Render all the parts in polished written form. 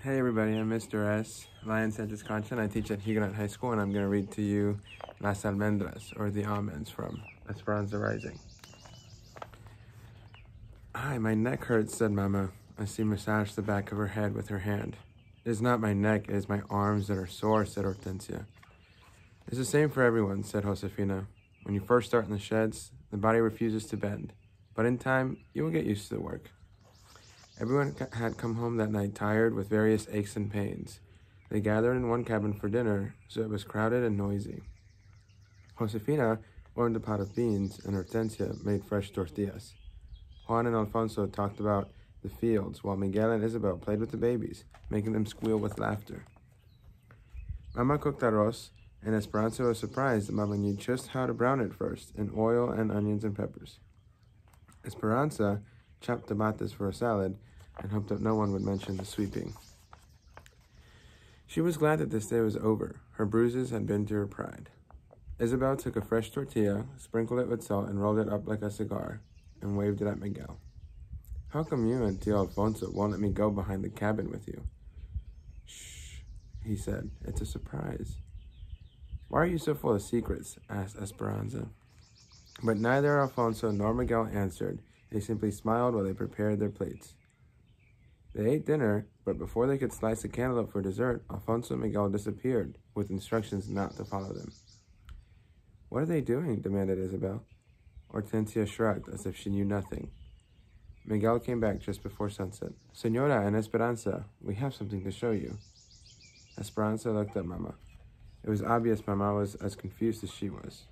Hey everybody, I'm Mr. S. Lion Sanchez Concha, and I teach at Huguenot High School, and I'm going to read to you Las Almendras, or the Almonds, from Esperanza Rising. Hi, my neck hurts, said Mama, as she massaged the back of her head with her hand. It is not my neck, it is my arms that are sore, said Hortensia. It's the same for everyone, said Josefina. When you first start in the sheds, the body refuses to bend, but in time, you will get used to the work. Everyone had come home that night tired with various aches and pains. They gathered in one cabin for dinner, so it was crowded and noisy. Josefina warmed a pot of beans, and Hortensia made fresh tortillas. Juan and Alfonso talked about the fields, while Miguel and Isabel played with the babies, making them squeal with laughter. Mama cooked arroz, and Esperanza was surprised that Mama knew just how to brown it first, in oil and onions and peppers. Esperanza chopped tomates for a salad, and hoped that no one would mention the sweeping. She was glad that this day was over. Her bruises had been to her pride. Isabel took a fresh tortilla, sprinkled it with salt, and rolled it up like a cigar, and waved it at Miguel. How come you and Tio Alfonso won't let me go behind the cabin with you? Shh, he said. It's a surprise. Why are you so full of secrets? Asked Esperanza. But neither Alfonso nor Miguel answered. They simply smiled while they prepared their plates. They ate dinner, but before they could slice a cantaloupe for dessert, Alfonso and Miguel disappeared, with instructions not to follow them. What are they doing? Demanded Isabel. Hortensia shrugged, as if she knew nothing. Miguel came back just before sunset. Señora and Esperanza, we have something to show you. Esperanza looked at Mama. It was obvious Mama was as confused as she was.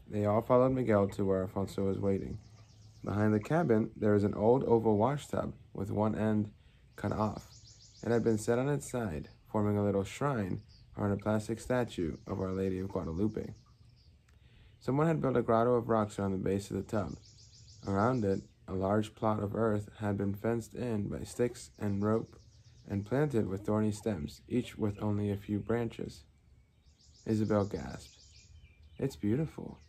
They all followed Miguel to where Alfonso was waiting. Behind the cabin, there was an old oval washtub with one end cut off. It had been set on its side, forming a little shrine or a plastic statue of Our Lady of Guadalupe. Someone had built a grotto of rocks around the base of the tub. Around it, a large plot of earth had been fenced in by sticks and rope and planted with thorny stems, each with only a few branches. Isabel gasped. It's beautiful.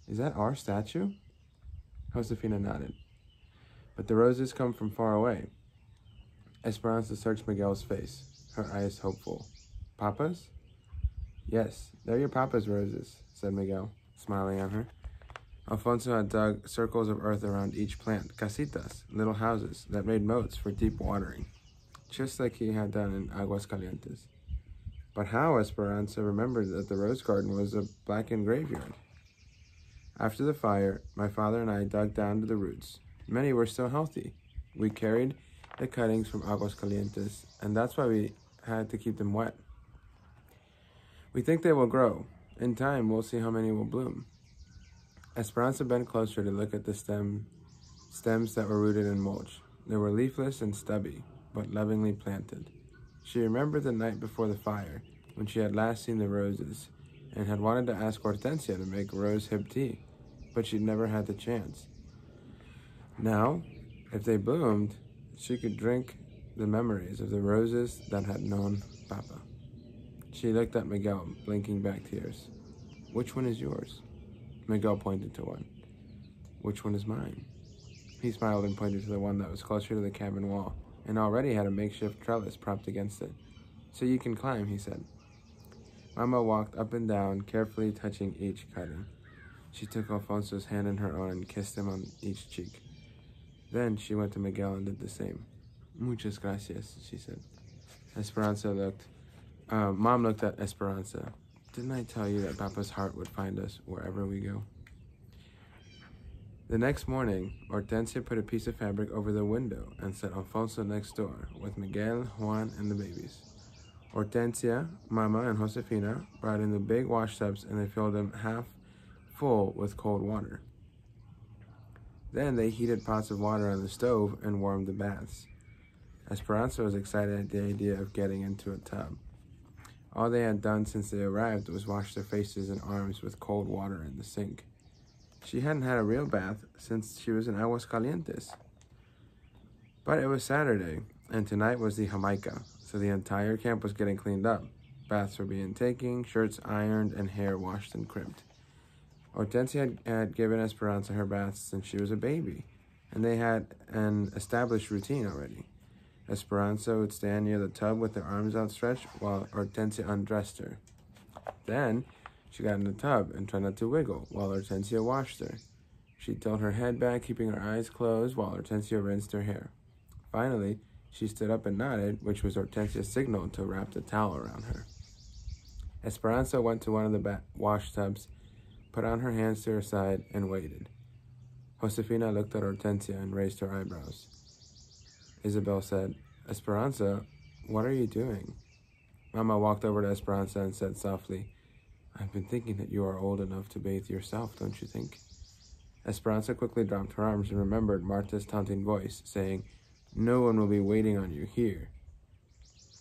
Is that our statue? Josefina nodded. But the roses come from far away. Esperanza searched Miguel's face, her eyes hopeful. Papas? Yes, they're your papa's roses, said Miguel, smiling on her. Alfonso had dug circles of earth around each plant, casitas, little houses that made moats for deep watering, just like he had done in Aguascalientes. But how? Esperanza remembered that the rose garden was a blackened graveyard. After the fire, my father and I dug down to the roots. Many were still healthy. We carried the cuttings from Aguascalientes, and that's why we had to keep them wet. We think they will grow. In time, we'll see how many will bloom. Esperanza bent closer to look at the stems that were rooted in mulch. They were leafless and stubby, but lovingly planted. She remembered the night before the fire, when she had last seen the roses, and had wanted to ask Hortensia to make rose hip tea, but she'd never had the chance. Now, if they bloomed, she could drink the memories of the roses that had known Papa. She looked at Miguel, blinking back tears. Which one is yours? Miguel pointed to one. Which one is mine? He smiled and pointed to the one that was closer to the cabin wall, and already had a makeshift trellis propped against it. So you can climb, he said. Mama walked up and down, carefully touching each cutting. She took Alfonso's hand in her own and kissed him on each cheek. Then she went to Miguel and did the same. Muchas gracias, she said. Mom looked at Esperanza. Didn't I tell you that Papa's heart would find us wherever we go? The next morning, Hortensia put a piece of fabric over the window and set Alfonso next door with Miguel, Juan, and the babies. Hortensia, Mama, and Josefina brought in the big wash tubs, and they filled them half full with cold water. Then they heated pots of water on the stove and warmed the baths. Esperanza was excited at the idea of getting into a tub. All they had done since they arrived was wash their faces and arms with cold water in the sink. She hadn't had a real bath since she was in Aguascalientes. But it was Saturday, and tonight was the Jamaica, so the entire camp was getting cleaned up. Baths were being taken, shirts ironed, and hair washed and crimped. Hortensia had given Esperanza her baths since she was a baby, and they had an established routine already. Esperanza would stand near the tub with her arms outstretched while Hortensia undressed her. Then she got in the tub and tried not to wiggle while Hortensia washed her. She tilt her head back, keeping her eyes closed while Hortensia rinsed her hair. Finally, she stood up and nodded, which was Hortensia's signal to wrap the towel around her. Esperanza went to one of the wash tubs, put on her hands to her side, and waited. Josefina looked at Hortensia and raised her eyebrows. Isabel said, "Esperanza, what are you doing?" Mama walked over to Esperanza and said softly, "I've been thinking that you are old enough to bathe yourself, don't you think?" Esperanza quickly dropped her arms and remembered Marta's taunting voice, saying, "No one will be waiting on you here."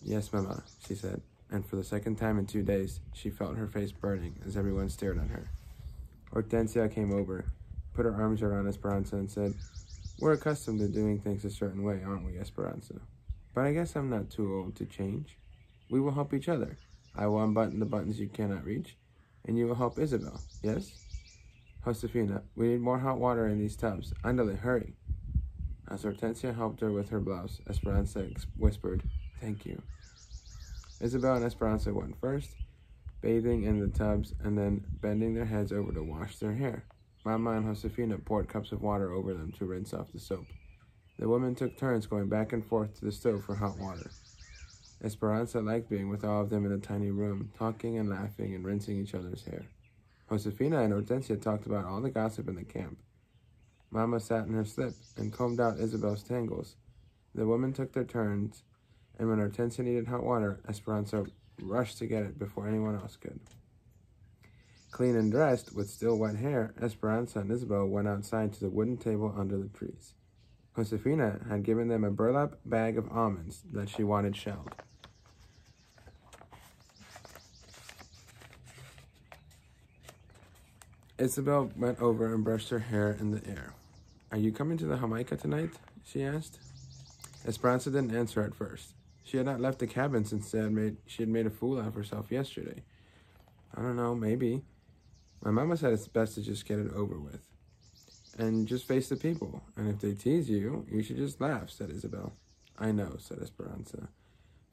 "Yes, Mama," she said, and for the second time in 2 days, she felt her face burning as everyone stared at her. Hortensia came over, put her arms around Esperanza and said, "We're accustomed to doing things a certain way, aren't we, Esperanza? But I guess I'm not too old to change. We will help each other. I will unbutton the buttons you cannot reach, and you will help Isabel, yes? Josefina, we need more hot water in these tubs. Andale, hurry." As Hortensia helped her with her blouse, Esperanza whispered, "Thank you." Isabel and Esperanza went first, bathing in the tubs and then bending their heads over to wash their hair. Mama and Josefina poured cups of water over them to rinse off the soap. The women took turns going back and forth to the stove for hot water. Esperanza liked being with all of them in a tiny room, talking and laughing and rinsing each other's hair. Josefina and Hortensia talked about all the gossip in the camp. Mama sat in her slip and combed out Isabel's tangles. The women took their turns, and when Hortensia needed hot water, Esperanza rushed to get it before anyone else could. Clean and dressed, with still wet hair, Esperanza and Isabel went outside to the wooden table under the trees. Josefina had given them a burlap bag of almonds that she wanted shelled. Isabel went over and brushed her hair in the air. "Are you coming to the Jamaica tonight?" she asked. Esperanza didn't answer at first. She had not left the cabin since she had made a fool out of herself yesterday. "I don't know, maybe. My mama said it's best to just get it over with. And just face the people. And if they tease you, you should just laugh," said Isabel. "I know," said Esperanza,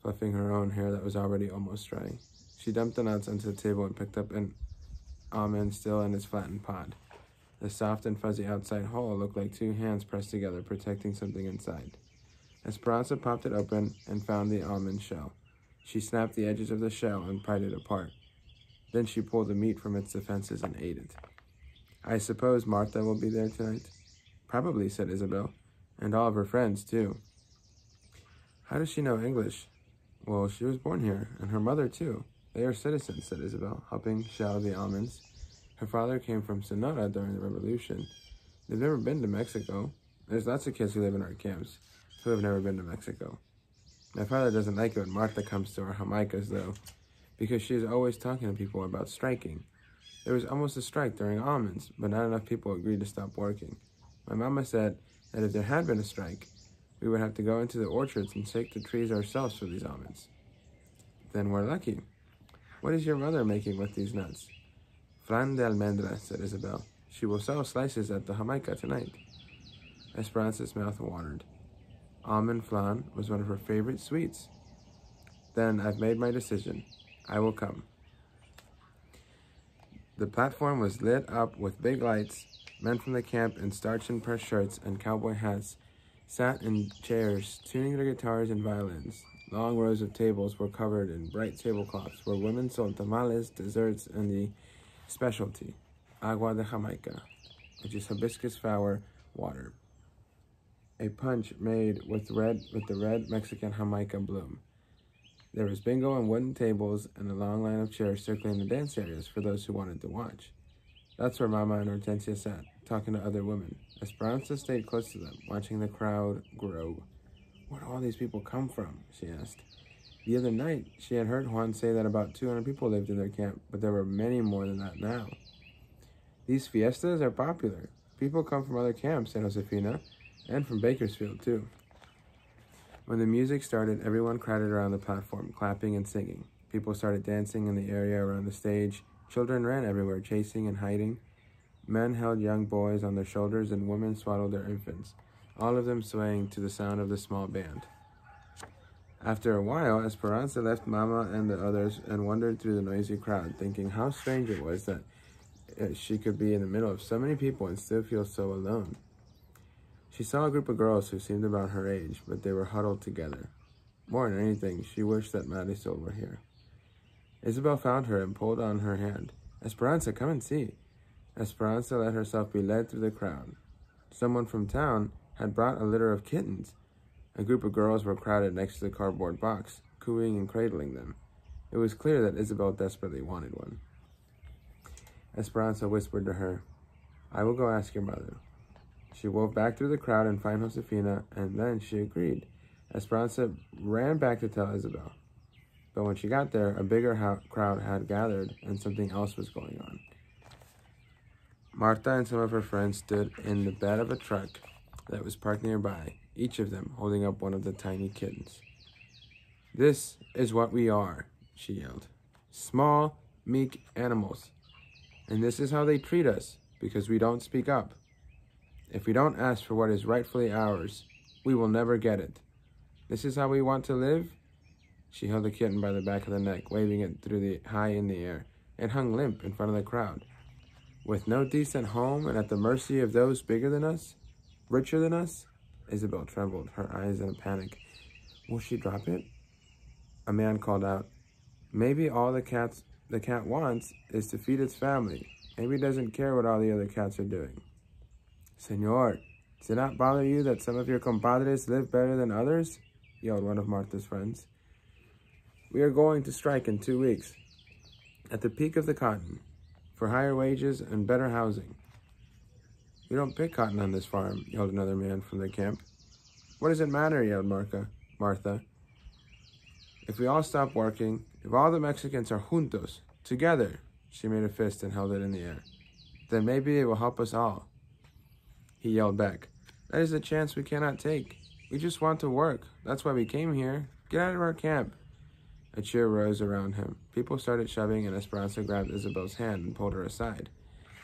fluffing her own hair that was already almost dry. She dumped the nuts onto the table and picked up an almond still in its flattened pod. The soft and fuzzy outside hull looked like two hands pressed together, protecting something inside. Esperanza popped it open and found the almond shell. She snapped the edges of the shell and pried it apart. Then she pulled the meat from its defenses and ate it. "I suppose Martha will be there tonight?" "Probably," said Isabel. "And all of her friends, too." "How does she know English?" "Well, she was born here, and her mother, too. They are citizens," said Isabel, helping shell the almonds. "Her father came from Sonora during the Revolution. They've never been to Mexico. There's lots of kids who live in our camps who have never been to Mexico. My father doesn't like it when Martha comes to our Jamaicas, though, because she is always talking to people about striking. There was almost a strike during almonds, but not enough people agreed to stop working. My mama said that if there had been a strike, we would have to go into the orchards and shake the trees ourselves for these almonds." "Then we're lucky. What is your mother making with these nuts?" "Flan de almendra," said Isabel. "She will sell slices at the Jamaica tonight." Esperanza's mouth watered. Almond flan was one of her favorite sweets. "Then I've made my decision. I will come." The platform was lit up with big lights. Men from the camp in starched and pressed shirts and cowboy hats sat in chairs, tuning their guitars and violins. Long rows of tables were covered in bright tablecloths where women sold tamales, desserts, and the specialty, agua de Jamaica, which is hibiscus flower water, a punch made with the red Mexican Jamaica bloom. There was bingo on wooden tables and a long line of chairs circling the dance areas for those who wanted to watch. That's where Mama and Hortensia sat, talking to other women. Esperanza stayed close to them, watching the crowd grow. "Where do all these people come from?" she asked. The other night, she had heard Juan say that about 200 people lived in their camp, but there were many more than that now. "These fiestas are popular. People come from other camps," said Josefina, "and from Bakersfield, too." When the music started, everyone crowded around the platform, clapping and singing. People started dancing in the area around the stage. Children ran everywhere, chasing and hiding. Men held young boys on their shoulders, and women swaddled their infants, all of them swaying to the sound of the small band. After a while, Esperanza left Mama and the others and wandered through the noisy crowd, thinking how strange it was that she could be in the middle of so many people and still feel so alone. She saw a group of girls who seemed about her age, but they were huddled together. More than anything, she wished that Marisol were here. Isabel found her and pulled on her hand. "Esperanza, come and see." Esperanza let herself be led through the crowd. Someone from town had brought a litter of kittens. A group of girls were crowded next to the cardboard box, cooing and cradling them. It was clear that Isabel desperately wanted one. Esperanza whispered to her, "I will go ask your mother." She wove back through the crowd and found Josefina, and then she agreed. Esperanza ran back to tell Isabel. But when she got there, a bigger crowd had gathered, and something else was going on. Marta and some of her friends stood in the bed of a truck that was parked nearby, each of them holding up one of the tiny kittens. "This is what we are," she yelled. "Small, meek animals. And this is how they treat us, because we don't speak up. If we don't ask for what is rightfully ours, we will never get it. This is how we want to live." She held the kitten by the back of the neck, waving it high in the air. It hung limp in front of the crowd. "With no decent home and at the mercy of those bigger than us, richer than us?" Isabel trembled, her eyes in a panic. "Will she drop it?" A man called out, "Maybe all the cat wants is to feed its family. Maybe it doesn't care what all the other cats are doing." "Señor, does it not bother you that some of your compadres live better than others?" yelled one of Martha's friends. "We are going to strike in 2 weeks, at the peak of the cotton, for higher wages and better housing." "We don't pick cotton on this farm," yelled another man from the camp. "What does it matter?" yelled Martha. "If we all stop working, if all the Mexicans are juntos, together," she made a fist and held it in the air, "then maybe it will help us all." He yelled back, "That is a chance we cannot take. We just want to work. That's why we came here. Get out of our camp." A cheer rose around him. People started shoving, and Esperanza grabbed Isabel's hand and pulled her aside.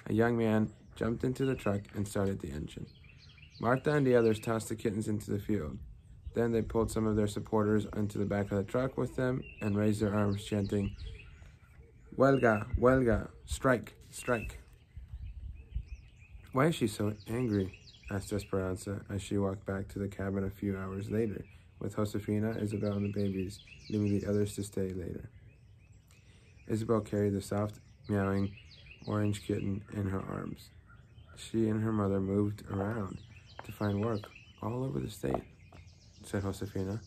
A young man jumped into the truck and started the engine. Martha and the others tossed the kittens into the field. Then they pulled some of their supporters into the back of the truck with them and raised their arms, chanting, "Huelga, huelga, strike, strike." "Why is she so angry?" asked Esperanza as she walked back to the cabin a few hours later, with Josefina, Isabel, and the babies, leaving the others to stay later. Isabel carried the soft, meowing orange kitten in her arms. She and her mother moved around to find work all over the state, said Josefina.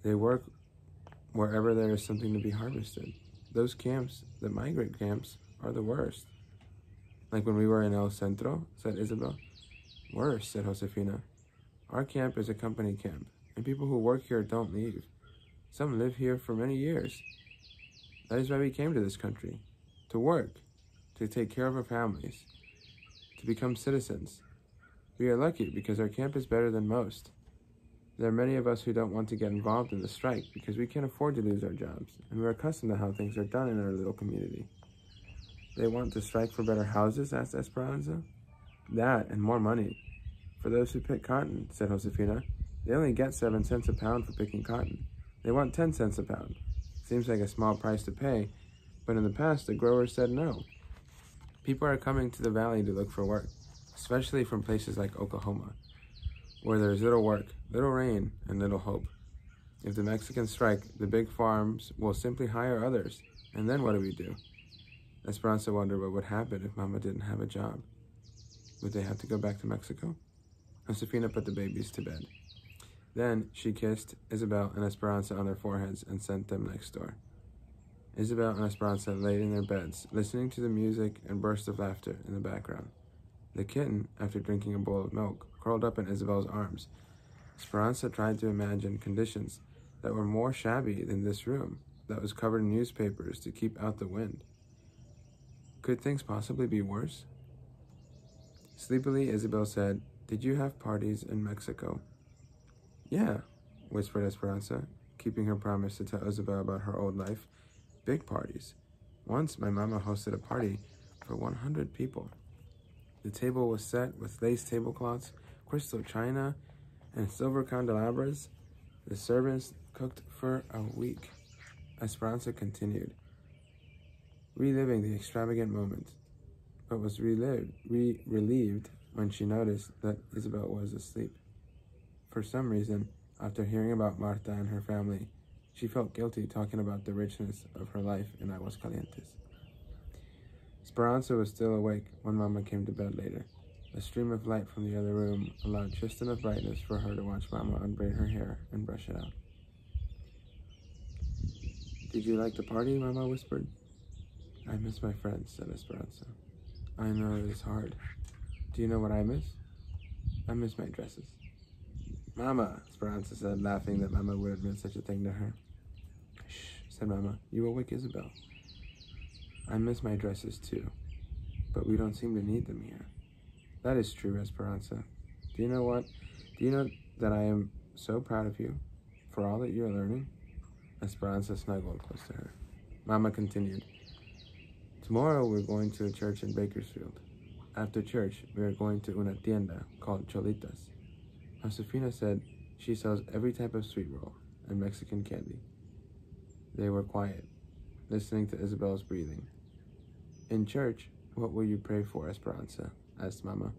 They work wherever there is something to be harvested. Those camps, the migrant camps, are the worst. "Like when we were in El Centro," said Isabel. "Worse," said Josefina. "Our camp is a company camp, and people who work here don't leave. Some live here for many years. That is why we came to this country, to work, to take care of our families, to become citizens. We are lucky because our camp is better than most. There are many of us who don't want to get involved in the strike because we can't afford to lose our jobs, and we're accustomed to how things are done in our little community." "They want to strike for better houses?" asked Esperanza. "That and more money for those who pick cotton," said Josefina. "They only get 7 cents a pound for picking cotton. They want 10 cents a pound. Seems like a small price to pay, but in the past the growers said no. People are coming to the valley to look for work, especially from places like Oklahoma, where there's little work, little rain, and little hope. If the Mexicans strike, the big farms will simply hire others, and then what do we do?" Esperanza wondered what would happen if Mama didn't have a job. Would they have to go back to Mexico? Josefina put the babies to bed. Then she kissed Isabel and Esperanza on their foreheads and sent them next door. Isabel and Esperanza laid in their beds, listening to the music and bursts of laughter in the background. The kitten, after drinking a bowl of milk, curled up in Isabel's arms. Esperanza tried to imagine conditions that were more shabby than this room, that was covered in newspapers to keep out the wind. Could things possibly be worse? Sleepily, Isabel said, "Did you have parties in Mexico?" "Yeah," whispered Esperanza, keeping her promise to tell Isabel about her old life. "Big parties. Once my mama hosted a party for 100 people. The table was set with lace tablecloths, crystal china, and silver candelabras. The servants cooked for a week. Esperanza continued, reliving the extravagant moment, but was relieved when she noticed that Isabel was asleep. For some reason, after hearing about Marta and her family, she felt guilty talking about the richness of her life in Aguascalientes. Esperanza was still awake when Mama came to bed later. A stream of light from the other room allowed just enough brightness for her to watch Mama unbraid her hair and brush it out. "Did you like the party?" Mama whispered. "I miss my friends," said Esperanza. "I know it is hard. Do you know what I miss? I miss my dresses." "Mama," Esperanza said, laughing that Mama would admit such a thing to her. "Shh," said Mama. "You will wake Isabel." "I miss my dresses too, but we don't seem to need them here." "That is true, Esperanza. Do you know what? Do you know that I am so proud of you for all that you are learning?" Esperanza snuggled close to her. Mama continued, "Tomorrow we're going to a church in Bakersfield. After church, we are going to una tienda called Cholitas. Josefina said she sells every type of sweet roll and Mexican candy." They were quiet, listening to Isabel's breathing. "In church, what will you pray for, Esperanza?" asked Mama.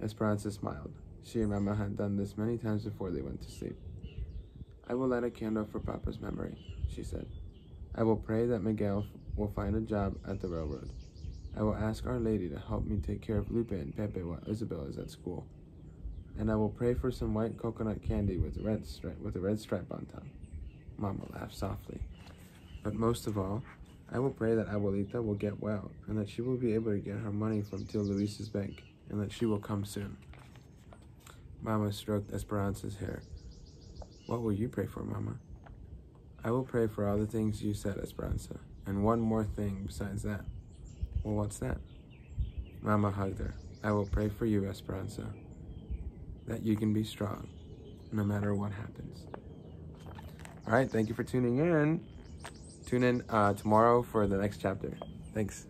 Esperanza smiled. She and Mama had done this many times before they went to sleep. "I will light a candle for Papa's memory," she said. "I will pray that Miguel will find a job at the railroad. I will ask Our Lady to help me take care of Lupe and Pepe while Isabel is at school. And I will pray for some white coconut candy with a red stripe on top." Mama laughed softly. "But most of all, I will pray that Abuelita will get well and that she will be able to get her money from Tio Luis's bank and that she will come soon." Mama stroked Esperanza's hair. "What will you pray for, Mama?" "I will pray for all the things you said, Esperanza, and one more thing besides that." "Well, what's that?" Mama hugged her. "I will pray for you, Esperanza, that you can be strong no matter what happens." All right, thank you for tuning in. Tune in tomorrow for the next chapter. Thanks.